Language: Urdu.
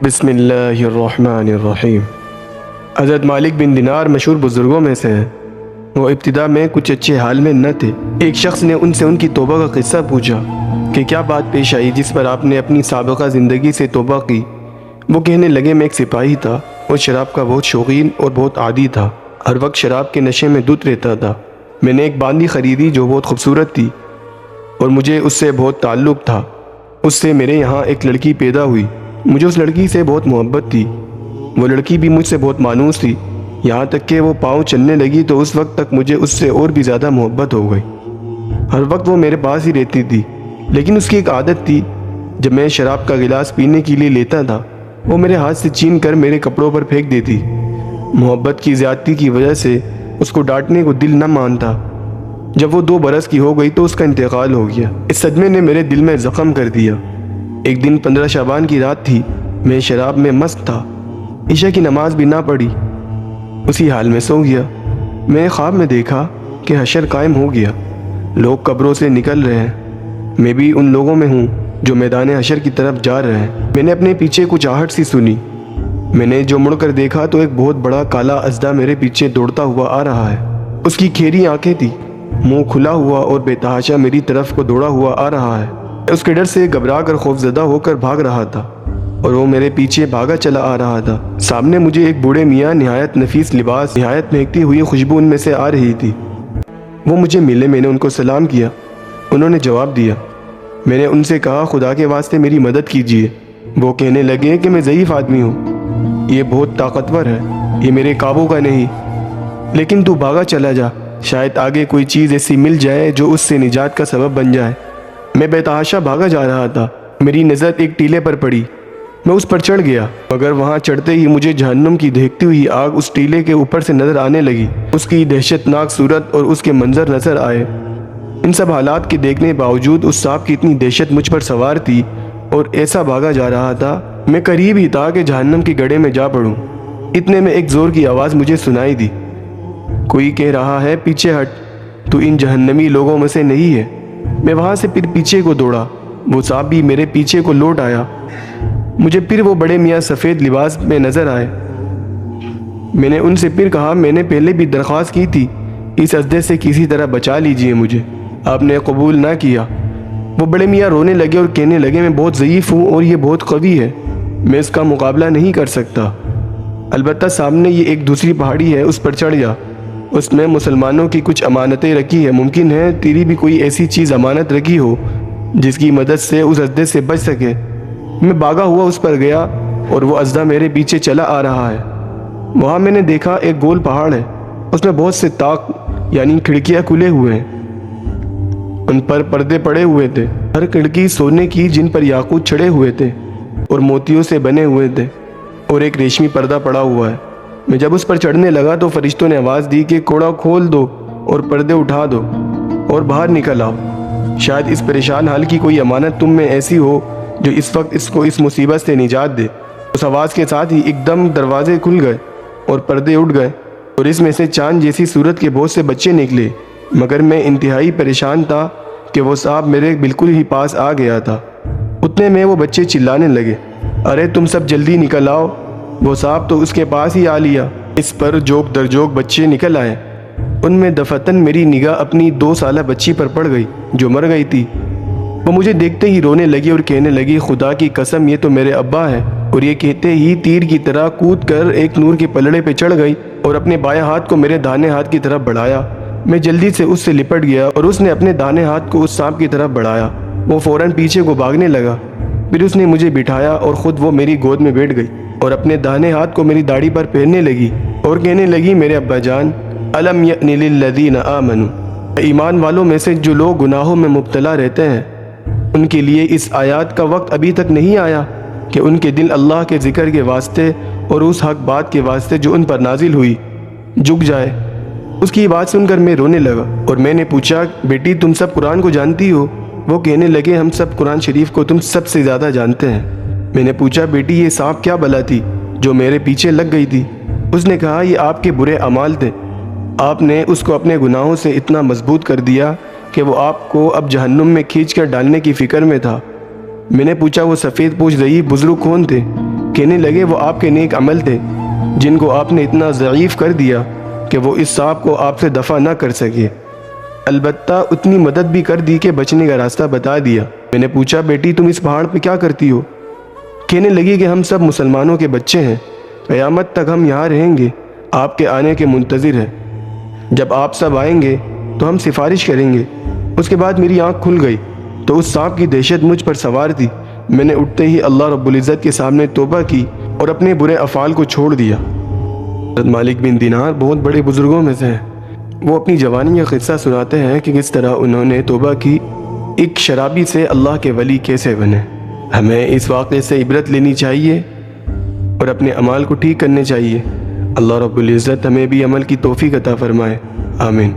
بسم اللہ الرحمن الرحیم۔ حضرت مالک بن دینار مشہور بزرگوں میں سے ہیں۔ وہ ابتدا میں کچھ اچھے حال میں نہ تھے۔ ایک شخص نے ان سے ان کی توبہ کا قصہ پوچھا کہ کیا بات پیش آئی جس پر آپ نے اپنی سابقہ زندگی سے توبہ کی۔ وہ کہنے لگے، میں ایک سپاہی تھا اور شراب کا بہت شوقین اور بہت عادی تھا۔ ہر وقت شراب کے نشے میں دھت رہتا تھا۔ میں نے ایک باندی خریدی جو بہت خوبصورت تھی اور مجھے اس سے بہت تعلق تھا۔ اس سے میرے یہاں ایک لڑکی پیدا ہوئی۔ مجھے اس لڑکی سے بہت محبت تھی۔ وہ لڑکی بھی مجھ سے بہت مانوس تھی، یہاں تک کہ وہ پاؤں چلنے لگی تو اس وقت تک مجھے اس سے اور بھی زیادہ محبت ہو گئی۔ ہر وقت وہ میرے پاس ہی رہتی تھی، لیکن اس کی ایک عادت تھی، جب میں شراب کا گلاس پینے کے لیے لیتا تھا وہ میرے ہاتھ سے چھین کر میرے کپڑوں پر پھینک دیتی۔ محبت کی زیادتی کی وجہ سے اس کو ڈانٹنے کو دل نہ مانتا۔ جب وہ 2 برس کی ہو گئی تو اس کا انتقال ہو گیا۔ اس صدمے نے میرے دل میں زخم کر دیا۔ ایک دن 15 شعبان کی رات تھی، میں شراب میں مست تھا، عشاء کی نماز بھی نہ پڑھی، اسی حال میں سو گیا۔ میں نے خواب میں دیکھا کہ حشر قائم ہو گیا، لوگ قبروں سے نکل رہے ہیں، میں بھی ان لوگوں میں ہوں جو میدان حشر کی طرف جا رہے ہیں۔ میں نے اپنے پیچھے کچھ آہٹ سی سنی۔ میں نے جو مڑ کر دیکھا تو ایک بہت بڑا کالا اژدھا میرے پیچھے دوڑتا ہوا آ رہا ہے۔ اس کی کھیری آنکھیں تھی، منہ کھلا ہوا اور بے تحاشا میری طرف کو دوڑا ہوا آ رہا ہے۔ اس کے ڈر سے گھبرا کر خوفزدہ ہو کر بھاگ رہا تھا اور وہ میرے پیچھے بھاگا چلا آ رہا تھا۔ سامنے مجھے ایک بوڑھے میاں، نہایت نفیس لباس، نہایت مہکتی ہوئی خوشبو ان میں سے آ رہی تھی۔ وہ مجھے ملے، میں نے ان کو سلام کیا، انہوں نے جواب دیا۔ میں نے ان سے کہا، خدا کے واسطے میری مدد کیجیے۔ وہ کہنے لگے کہ میں ضعیف آدمی ہوں، یہ بہت طاقتور ہے، یہ میرے قابو کا نہیں، لیکن تو بھاگا چلا جا، شاید آگے کوئی چیز ایسی مل جائے جو اس سے نجات کا سبب بن جائے۔ میں بے تحاشا بھاگا جا رہا تھا، میری نظر ایک ٹیلے پر پڑی، میں اس پر چڑھ گیا، مگر وہاں چڑھتے ہی مجھے جہنم کی دہکتی ہوئی آگ اس ٹیلے کے اوپر سے نظر آنے لگی۔ اس کی دہشت ناک صورت اور اس کے منظر نظر آئے۔ ان سب حالات کے دیکھنے باوجود اس سانپ کی اتنی دہشت مجھ پر سوار تھی اور ایسا بھاگا جا رہا تھا، میں قریب ہی تھا کہ جہنم کی گڑھے میں جا پڑوں۔ اتنے میں ایک زور کی آواز مجھے سنائی دی، کوئی کہہ رہا ہے، پیچھے ہٹ، تو ان جہنمی لوگوں میں سے نہیں ہے۔ میں وہاں سے پھر پیچھے کو دوڑا، وہ سانپ بھی میرے پیچھے کو لوٹ آیا۔ مجھے پھر وہ بڑے میاں سفید لباس میں نظر آئے۔ میں نے ان سے پھر کہا، میں نے پہلے بھی درخواست کی تھی، اس اژدھے سے کسی طرح بچا لیجئے مجھے، آپ نے قبول نہ کیا۔ وہ بڑے میاں رونے لگے اور کہنے لگے، میں بہت ضعیف ہوں اور یہ بہت قوی ہے، میں اس کا مقابلہ نہیں کر سکتا۔ البتہ سامنے یہ ایک دوسری پہاڑی ہے، اس پر چڑھ جا، اس میں مسلمانوں کی کچھ امانتیں رکھی ہیں، ممکن ہے تیری بھی کوئی ایسی چیز امانت رکھی ہو جس کی مدد سے اس اژدھے سے بچ سکے۔ میں بھاگا ہوا اس پر گیا اور وہ اژدھا میرے پیچھے چلا آ رہا ہے۔ وہاں میں نے دیکھا ایک گول پہاڑ ہے، اس میں بہت سے طاق یعنی کھڑکیاں کھلے ہوئے ہیں، ان پر پردے پڑے ہوئے تھے، ہر کھڑکی سونے کی جن پر یاقوت چھڑے ہوئے تھے اور موتیوں سے بنے ہوئے تھے، اور ایک ریشمی پردہ پڑا ہوا ہے۔ میں جب اس پر چڑھنے لگا تو فرشتوں نے آواز دی کہ کوڑا کھول دو اور پردے اٹھا دو اور باہر نکل آؤ، شاید اس پریشان حال کی کوئی امانت تم میں ایسی ہو جو اس وقت اس کو اس مصیبت سے نجات دے۔ اس آواز کے ساتھ ہی ایک دم دروازے کھل گئے اور پردے اٹھ گئے اور اس میں سے چاند جیسی صورت کے بہت سے بچے نکلے، مگر میں انتہائی پریشان تھا کہ وہ سانپ میرے بالکل ہی پاس آ گیا تھا۔ اتنے میں وہ بچے چلانے لگے، ارے تم سب جلدی نکل آؤ، وہ سانپ تو اس کے پاس ہی آ لیا۔ اس پر جوک در جوک بچے نکل آئے، ان میں دفعتاً میری نگاہ اپنی 2 سالہ بچی پر پڑ گئی جو مر گئی تھی۔ وہ مجھے دیکھتے ہی رونے لگی اور کہنے لگی، خدا کی قسم یہ تو میرے ابا ہے، اور یہ کہتے ہی تیر کی طرح کود کر ایک نور کے پلڑے پہ چڑھ گئی اور اپنے بائیں ہاتھ کو میرے داہنے ہاتھ کی طرف بڑھایا۔ میں جلدی سے اس سے لپٹ گیا اور اس نے اپنے داہنے ہاتھ کو اس سانپ کی طرف بڑھایا۔ وہ فوراً پیچھے کو بھاگنے لگا، پھر اس نے مجھے بٹھایا اور خود وہ میری گود میں بیٹھ گئی اور اپنے داہنے ہاتھ کو میری داڑھی پر پھیرنے لگی اور کہنے لگی، میرے ابا جان، الم یأن للذین آمنوا، ایمان والوں میں سے جو لوگ گناہوں میں مبتلا رہتے ہیں، ان کے لیے اس آیات کا وقت ابھی تک نہیں آیا کہ ان کے دل اللہ کے ذکر کے واسطے اور اس حق بات کے واسطے جو ان پر نازل ہوئی جھک جائے۔ اس کی بات سن کر میں رونے لگا اور میں نے پوچھا، بیٹی تم سب قرآن کو جانتی ہو؟ وہ کہنے لگے، ہم سب قرآن شریف کو تم سب سے زیادہ جانتے ہیں۔ میں نے پوچھا، بیٹی یہ سانپ کیا بلا تھی جو میرے پیچھے لگ گئی تھی؟ اس نے کہا، یہ آپ کے برے اعمال تھے، آپ نے اس کو اپنے گناہوں سے اتنا مضبوط کر دیا کہ وہ آپ کو اب جہنم میں کھینچ کر ڈالنے کی فکر میں تھا۔ میں نے پوچھا، وہ سفید پوش ضعیف بزرگ کون تھے؟ کہنے لگے وہ آپ کے نیک عمل تھے جن کو آپ نے اتنا ضعیف کر دیا کہ وہ اس سانپ کو آپ سے دفع نہ کر سکے، البتہ اتنی مدد بھی کر دی کہ بچنے کا راستہ بتا دیا۔ میں نے پوچھا بیٹی تم اس پہاڑ پہ کیا کرتی ہو؟ کہنے لگی کہ ہم سب مسلمانوں کے بچے ہیں، قیامت تک ہم یہاں رہیں گے، آپ کے آنے کے منتظر ہیں۔ جب آپ سب آئیں گے تو ہم سفارش کریں گے۔ اس کے بعد میری آنکھ کھل گئی تو اس سانپ کی دہشت مجھ پر سوار تھی۔ میں نے اٹھتے ہی اللہ رب العزت کے سامنے توبہ کی اور اپنے برے افعال کو چھوڑ دیا۔ حضرت مالک بن دینار بہت بڑے بزرگوں میں سے ہیں۔ وہ اپنی جوانی کا قصہ سناتے ہیں کہ کس طرح انہوں نے توبہ کی، ایک شرابی سے اللہ کے ولی کیسے بنے۔ ہمیں اس واقعے سے عبرت لینی چاہیے اور اپنے اعمال کو ٹھیک کرنے چاہیے۔ اللہ رب العزت ہمیں بھی عمل کی توفیق عطا فرمائے، آمین۔